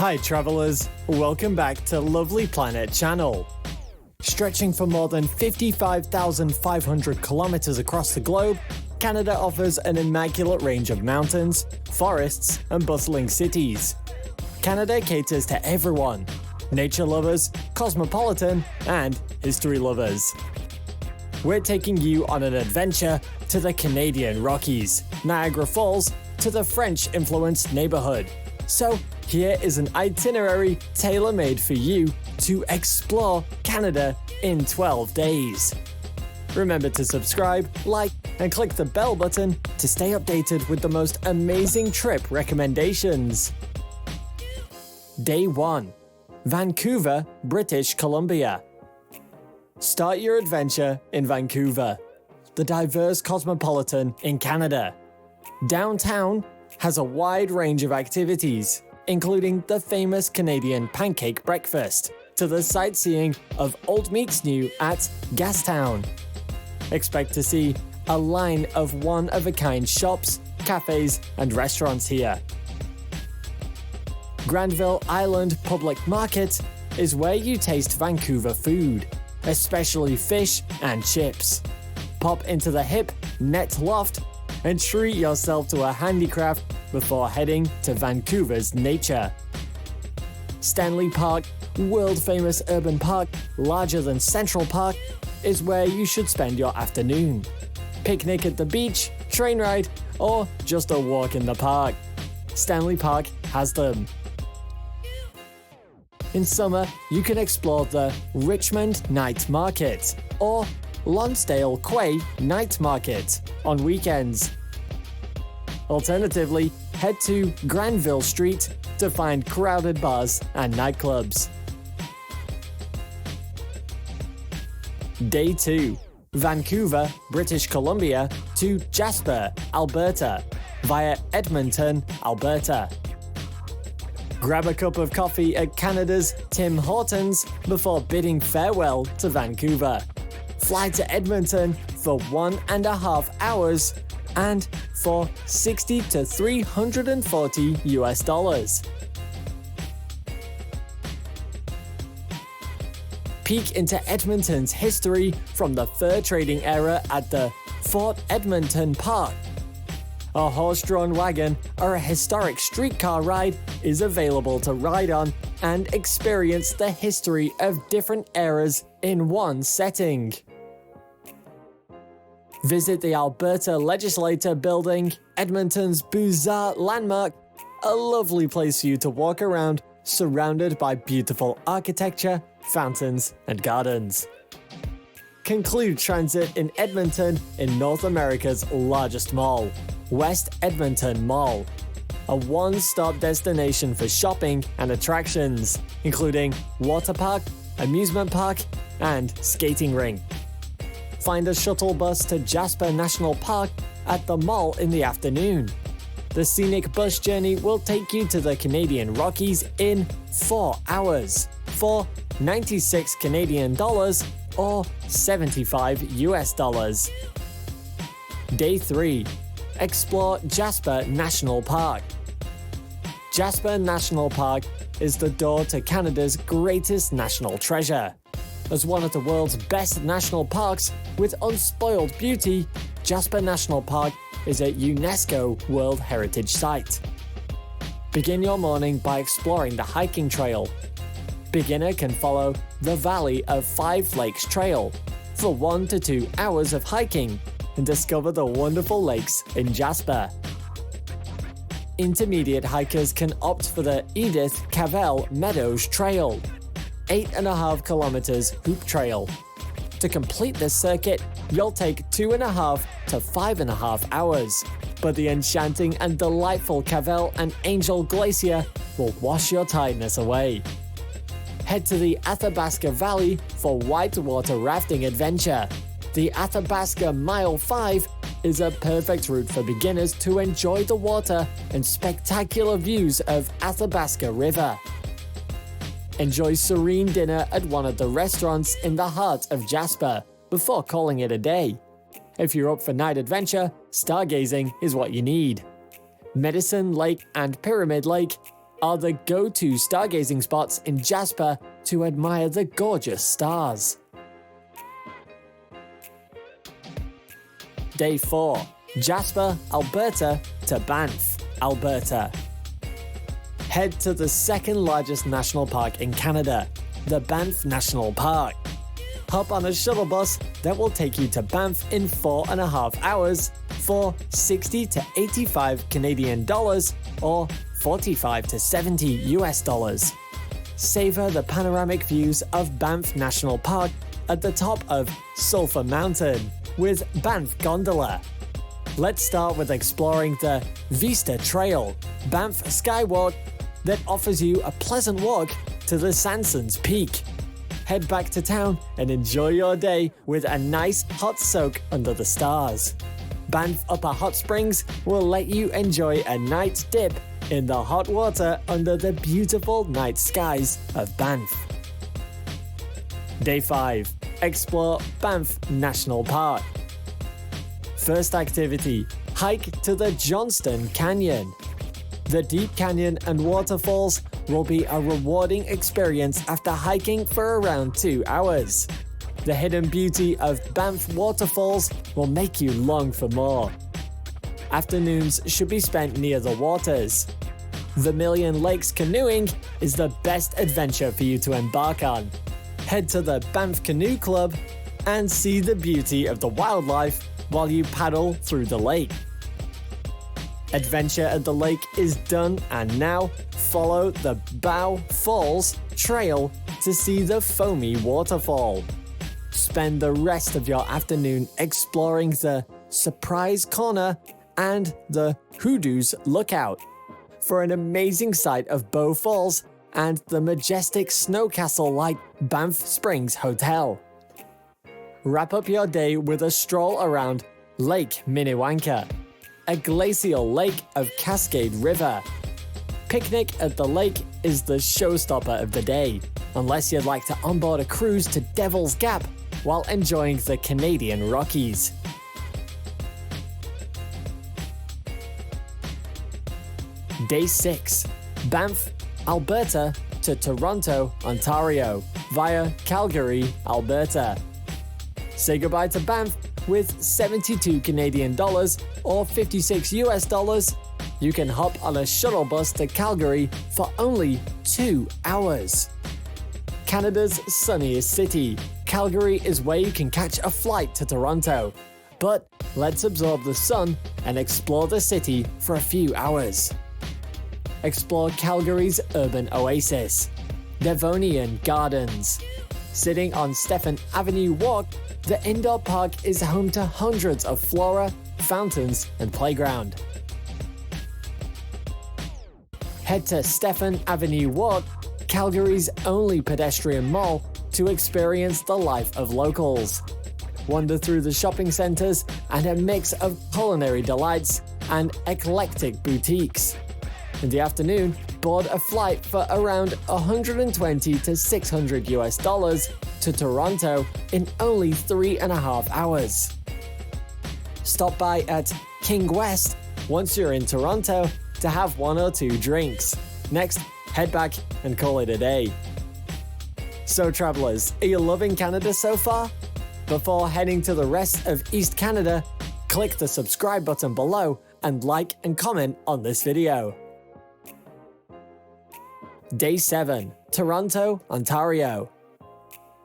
Hi travelers, welcome back to Lovely Planet Channel. Stretching for more than 55,500 kilometers across the globe, Canada offers an immaculate range of mountains, forests, and bustling cities. Canada caters to everyone: nature lovers, cosmopolitan, and history lovers. We're taking you on an adventure to the Canadian Rockies, Niagara Falls, to the French-influenced neighborhood. So here is an itinerary tailor-made for you to explore Canada in 12 days. Remember to subscribe, like, and click the bell button to stay updated with the most amazing trip recommendations. Day 1. Vancouver, British Columbia. Start your adventure in Vancouver, the diverse cosmopolitan in Canada. Downtown has a wide range of activities, including the famous Canadian pancake breakfast, to the sightseeing of Old Meets New at Gastown. Expect to see a line of one-of-a-kind shops, cafes, and restaurants here. Granville Island Public Market is where you taste Vancouver food, especially fish and chips. Pop into the hip Net Loft and treat yourself to a handicraft before heading to Vancouver's nature. Stanley Park, world-famous urban park larger than Central Park, is where you should spend your afternoon. Picnic at the beach, train ride, or just a walk in the park. Stanley Park has them. In summer, you can explore the Richmond Night Market or Lonsdale Quay Night Market on weekends. Alternatively, head to Granville Street to find crowded bars and nightclubs. Day 2. Vancouver, British Columbia to Jasper, Alberta, via Edmonton, Alberta. Grab a cup of coffee at Canada's Tim Hortons before bidding farewell to Vancouver. Fly to Edmonton for 1.5 hours and for $60 to $340. Peek into Edmonton's history from the fur trading era at the Fort Edmonton Park. A horse-drawn wagon or a historic streetcar ride is available to ride on and experience the history of different eras in one setting. Visit the Alberta Legislature Building, Edmonton's bizarre landmark, a lovely place for you to walk around, surrounded by beautiful architecture, fountains, and gardens. Conclude transit in Edmonton in North America's largest mall, West Edmonton Mall, a one-stop destination for shopping and attractions, including water park, amusement park, and skating rink. Find a shuttle bus to Jasper National Park at the mall in the afternoon. The scenic bus journey will take you to the Canadian Rockies in 4 hours for 96 Canadian dollars or $75 US. Day 3. Explore Jasper National Park. Jasper National Park is the door to Canada's greatest national treasure. As one of the world's best national parks with unspoiled beauty, Jasper National Park is a UNESCO World Heritage Site. Begin your morning by exploring the hiking trail. Beginner can follow the Valley of Five Lakes Trail for 1 to 2 hours of hiking and discover the wonderful lakes in Jasper. Intermediate hikers can opt for the Edith Cavell Meadows Trail, 8.5 kilometers hoop trail. To complete this circuit, you'll take 2.5 to 5.5 hours, but the enchanting and delightful Cavell and Angel Glacier will wash your tiredness away. Head to the Athabasca Valley for whitewater rafting adventure. The Athabasca Mile 5 is a perfect route for beginners to enjoy the water and spectacular views of Athabasca River. Enjoy serene dinner at one of the restaurants in the heart of Jasper before calling it a day. If you're up for night adventure, stargazing is what you need. Medicine Lake and Pyramid Lake are the go-to stargazing spots in Jasper to admire the gorgeous stars. Day 4. Jasper, Alberta to Banff, Alberta. Head to the second largest national park in Canada, the Banff National Park. Hop on a shuttle bus that will take you to Banff in 4.5 hours for 60 to 85 Canadian dollars or 45 to 70 US dollars. Savor the panoramic views of Banff National Park at the top of Sulphur Mountain with Banff Gondola. Let's start with exploring the Vista Trail, Banff Skywalk, that offers you a pleasant walk to the Sanson's Peak. Head back to town and enjoy your day with a nice hot soak under the stars. Banff Upper Hot Springs will let you enjoy a night dip in the hot water under the beautiful night skies of Banff. Day 5. Explore Banff National Park. First activity, hike to the Johnston Canyon. The deep canyon and waterfalls will be a rewarding experience after hiking for around 2 hours. The hidden beauty of Banff waterfalls will make you long for more. Afternoons should be spent near the waters. Vermilion Lakes canoeing is the best adventure for you to embark on. Head to the Banff Canoe Club and see the beauty of the wildlife while you paddle through the lake. Adventure at the lake is done, and now follow the Banff Falls trail to see the foamy waterfall. Spend the rest of your afternoon exploring the Surprise Corner and the Hoodoo's Lookout for an amazing sight of Bow Falls and the majestic snow castle-like Banff Springs Hotel. Wrap up your day with a stroll around Lake Minnewanka, a glacial lake of Cascade River. Picnic at the lake is the showstopper of the day, unless you'd like to onboard a cruise to Devil's Gap while enjoying the Canadian Rockies. Day 6. Banff, Alberta to Toronto, Ontario via Calgary, Alberta. Say goodbye to Banff with 72 Canadian dollars or 56 US dollars. You can hop on a shuttle bus to Calgary for only 2 hours. Canada's sunniest city, Calgary is where you can catch a flight to Toronto. But let's absorb the sun and explore the city for a few hours. Explore Calgary's urban oasis, Devonian Gardens. Sitting on Stephen Avenue Walk, the indoor park is home to hundreds of flora, fountains, and playground. Head to Stephen Avenue Walk, Calgary's only pedestrian mall, to experience the life of locals. Wander through the shopping centers and a mix of culinary delights and eclectic boutiques. In the afternoon, board a flight for around 120 to 600 US dollars to Toronto in only 3.5 hours. Stop by at King West once you're in Toronto to have 1 or 2 drinks. Next, head back and call it a day. So travelers, are you loving Canada so far? Before heading to the rest of East Canada, click the subscribe button below and like and comment on this video. Day 7. Toronto, Ontario.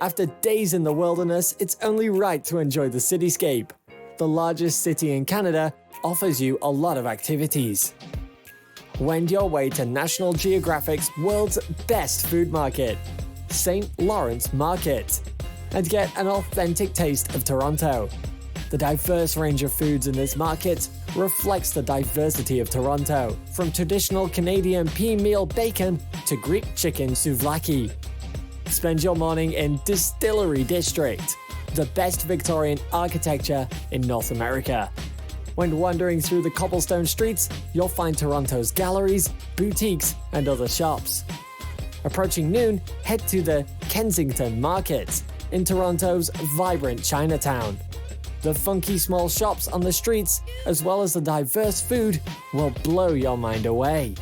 After days in the wilderness, it's only right to enjoy the cityscape. The largest city in Canada offers you a lot of activities. Wend your way to National Geographic's world's best food market, St. Lawrence Market, and get an authentic taste of Toronto. The diverse range of foods in this market reflects the diversity of Toronto, from traditional Canadian pea meal bacon to Greek chicken souvlaki. Spend your morning in Distillery District, the best Victorian architecture in North America. When wandering through the cobblestone streets, you'll find Toronto's galleries, boutiques, and other shops. Approaching noon, head to the Kensington Market in Toronto's vibrant Chinatown. The funky small shops on the streets, as well as the diverse food, will blow your mind away.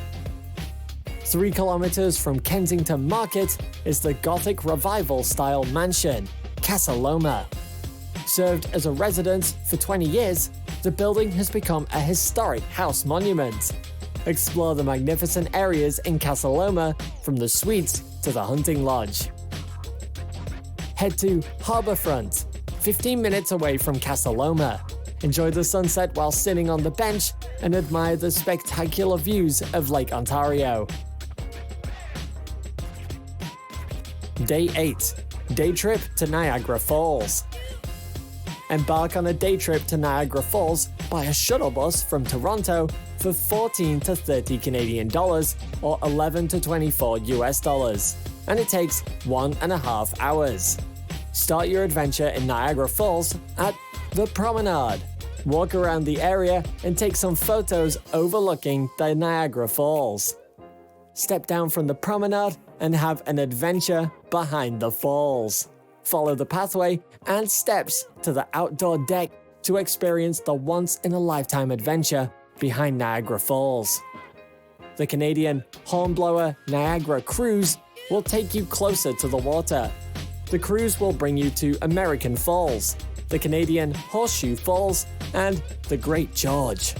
3 kilometers from Kensington Market is the Gothic Revival-style mansion, Casa Loma. Served as a residence for 20 years, the building has become a historic house monument. Explore the magnificent areas in Casa Loma, from the suites to the hunting lodge. Head to Harbourfront, 15 minutes away from Casa Loma. Enjoy the sunset while sitting on the bench and admire the spectacular views of Lake Ontario. Day 8. Day trip to Niagara Falls. Embark on a day trip to Niagara Falls by a shuttle bus from Toronto for 14 to 30 Canadian dollars or 11 to 24 US dollars, and it takes 1.5 hours. Start your adventure in Niagara Falls at the Promenade. Walk around the area and take some photos overlooking the Niagara Falls. Step down from the promenade and have an adventure behind the falls. Follow the pathway and steps to the outdoor deck to experience the once-in-a-lifetime adventure behind Niagara Falls. The Canadian Hornblower Niagara Cruise will take you closer to the water. The cruise will bring you to American Falls, the Canadian Horseshoe Falls, and the Great George.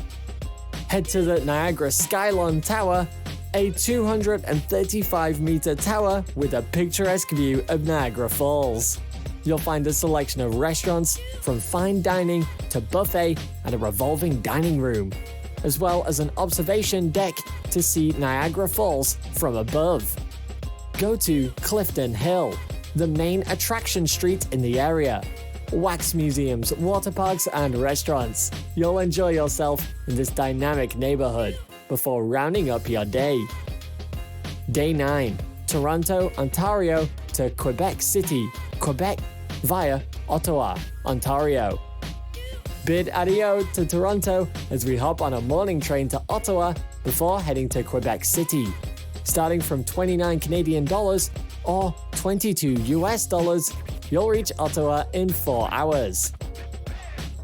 Head to the Niagara Skylon Tower, a 235-meter tower with a picturesque view of Niagara Falls. You'll find a selection of restaurants, from fine dining to buffet and a revolving dining room, as well as an observation deck to see Niagara Falls from above. Go to Clifton Hill, the main attraction street in the area. Wax museums, water parks, and restaurants. You'll enjoy yourself in this dynamic neighborhood before rounding up your day. Day 9. Toronto, Ontario to Quebec City, Quebec via Ottawa, Ontario. Bid adieu to Toronto as we hop on a morning train to Ottawa before heading to Quebec City. Starting from 29 Canadian dollars or 22 US dollars, you'll reach Ottawa in 4 hours.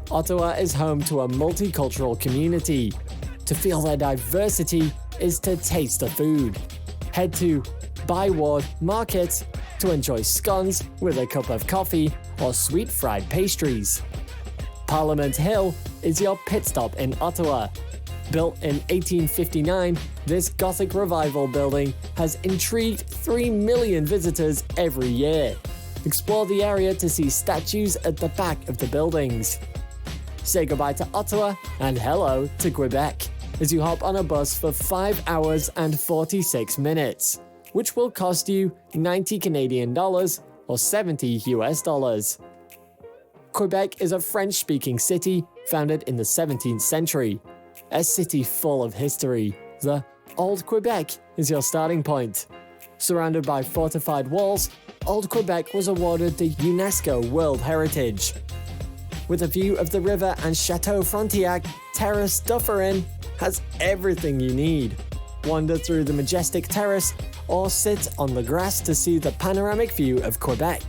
Ottawa is home to a multicultural community. To feel their diversity is to taste the food. Head to Byward Market to enjoy scones with a cup of coffee or sweet fried pastries. Parliament Hill is your pit stop in Ottawa. Built in 1859, this Gothic Revival building has intrigued 3 million visitors every year. Explore the area to see statues at the back of the buildings. Say goodbye to Ottawa and hello to Quebec as you hop on a bus for 5 hours and 46 minutes, which will cost you 90 Canadian dollars or 70 US dollars. Quebec is a French-speaking city founded in the 17th century. A city full of history, the Old Quebec is your starting point. Surrounded by fortified walls, Old Quebec was awarded the UNESCO World Heritage. With a view of the river and Chateau Frontenac, Terrace Dufferin has everything you need. Wander through the majestic terrace or sit on the grass to see the panoramic view of Quebec.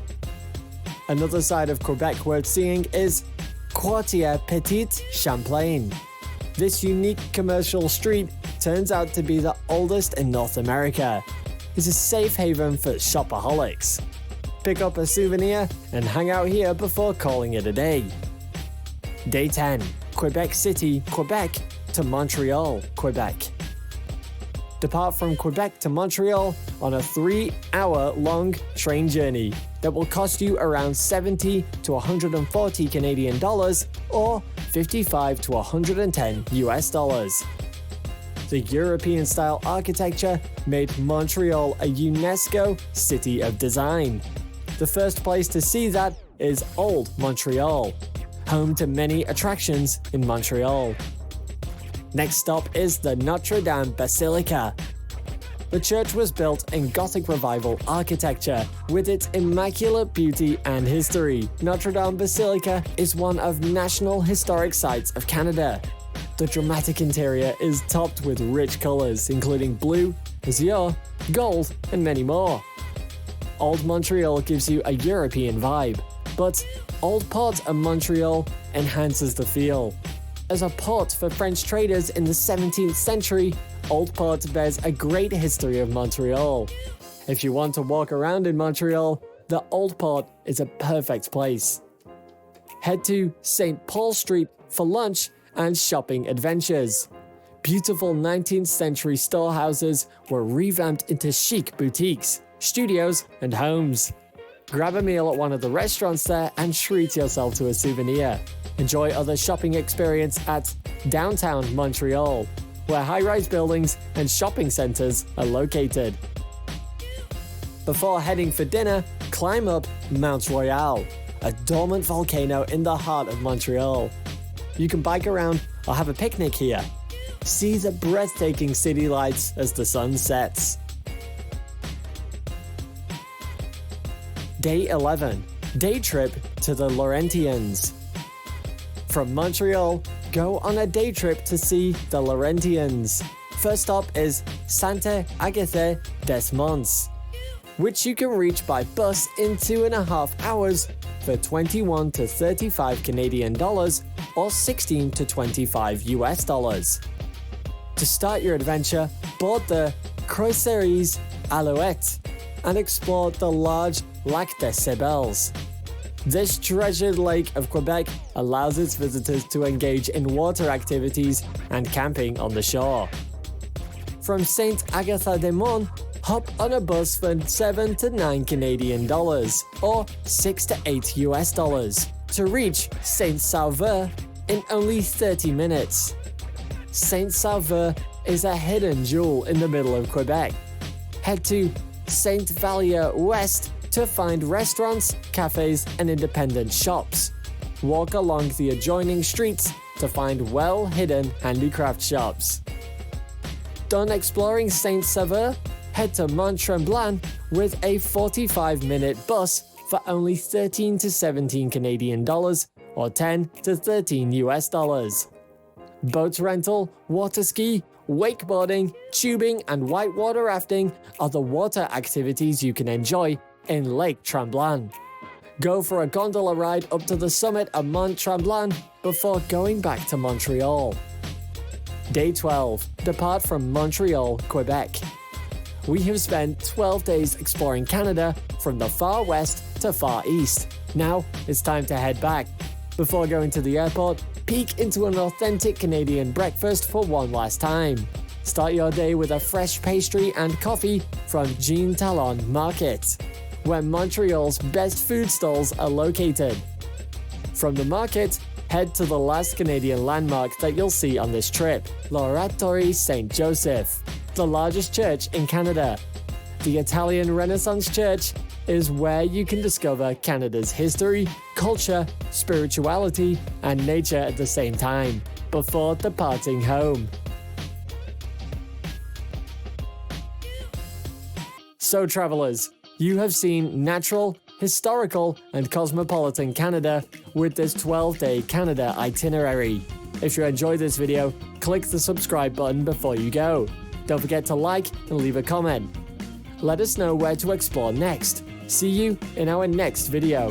Another side of Quebec worth seeing is Quartier Petit Champlain. This unique commercial street turns out to be the oldest in North America. It's a safe haven for shopaholics. Pick up a souvenir and hang out here before calling it a day. Day 10. Quebec City, Quebec to Montreal, Quebec. Depart from Quebec to Montreal on a 3-hour-long train journey that will cost you around 70 to 140 Canadian dollars or 55 to 110 US dollars. The European-style architecture made Montreal a UNESCO City of Design. The first place to see that is Old Montreal, home to many attractions in Montreal. Next stop is the Notre Dame Basilica. The church was built in Gothic Revival architecture. With its immaculate beauty and history, Notre Dame Basilica is one of National Historic Sites of Canada. The dramatic interior is topped with rich colors, including blue, azure, gold, and many more. Old Montreal gives you a European vibe, but Old Port of Montreal enhances the feel. As a port for French traders in the 17th century, Old Port bears a great history of Montreal. If you want to walk around in Montreal, the Old Port is a perfect place. Head to St. Paul Street for lunch and shopping adventures. Beautiful 19th century storehouses were revamped into chic boutiques, studios, and homes. Grab a meal at one of the restaurants there and treat yourself to a souvenir. Enjoy other shopping experience at downtown Montreal, where high-rise buildings and shopping centers are located. Before heading for dinner, climb up Mount Royal, a dormant volcano in the heart of Montreal. You can bike around or have a picnic here. See the breathtaking city lights as the sun sets. Day 11. Day trip to the Laurentians. From Montreal, go on a day trip to see the Laurentians. First stop is Sainte Agathe des Monts, which you can reach by bus in 2.5 hours for 21 to 35 Canadian dollars or 16 to 25 US dollars. To start your adventure, board the Croisières Alouette and explore the large Lac des Cébelles. This treasured lake of Quebec allows its visitors to engage in water activities and camping on the shore. From Sainte Agathe des Monts, hop on a bus for 7 to 9 Canadian dollars or 6 to 8 US dollars to reach Saint-Sauveur in only 30 minutes. Saint-Sauveur is a hidden jewel in the middle of Quebec. Head to Saint-Vallier West to find restaurants, cafes, and independent shops. Walk along the adjoining streets to find well-hidden handicraft shops. Done exploring Saint-Sauveur? Head to Mont-Tremblant with a 45-minute bus for only 13 to 17 Canadian dollars or 10 to 13 US dollars. Boat rental, water ski, wakeboarding, tubing, and whitewater rafting are the water activities you can enjoy in Lake Tremblant. Go for a gondola ride up to the summit of Mont Tremblant before going back to Montreal. Day 12. Depart from Montreal, Quebec. We have spent 12 days exploring Canada from the far west to far east. Now it's time to head back. Before going to the airport, peek into an authentic Canadian breakfast for one last time. Start your day with a fresh pastry and coffee from Jean Talon Market, where Montreal's best food stalls are located. From the market, head to the last Canadian landmark that you'll see on this trip, l'Oratory Saint Joseph, the largest church in Canada. The Italian Renaissance Church is where you can discover Canada's history, culture, spirituality, and nature at the same time, before departing home. So travelers, you have seen natural, historical, and cosmopolitan Canada with this 12-day Canada itinerary. If you enjoyed this video, click the subscribe button before you go. Don't forget to like and leave a comment. Let us know where to explore next. See you in our next video.